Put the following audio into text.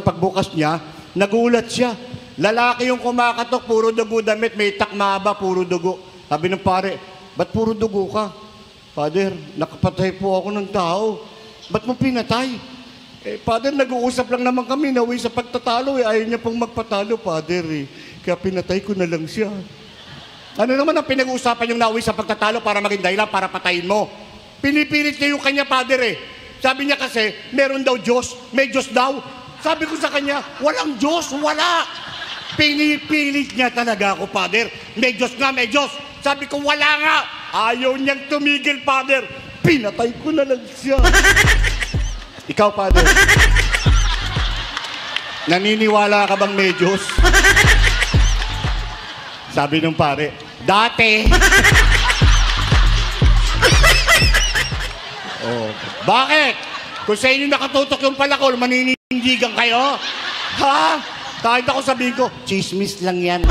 Pagbukas niya, nagulat siya. Lalaki yung kumakatok, puro dugo damit, may takmaba, puro dugo. Sabi ng pare, ba't puro dugo ka? Father, nakapatay po ako ng tao. Ba't mo pinatay? Father, nag-uusap lang naman kami, nauwi sa pagtatalo. Ayaw niya pong magpatalo, Father. Kaya pinatay ko na lang siya. Ano naman ang pinag-uusapan yung nauwi sa pagtatalo para maging dahilan para patayin mo? Pinipilit niya yung kanya, Father. Sabi niya kasi, meron daw Diyos, may Diyos daw. Sabi ko sa kanya, walang Diyos, wala. Pinipilit niya talaga ako, Father. May Diyos nga, may Diyos. Sabi ko, wala nga. Ayaw niyang tumigil, Father. Pinatay ko na lang siya. Ikaw, Father. Naniniwala ka bang may Diyos? Sabi ng pare, dati. Oh. Bakit? Kung sa inyo nakatutok yung palakol, maninindigan kayo? Ha? Kahit ako sabihin ko, chismis lang yan.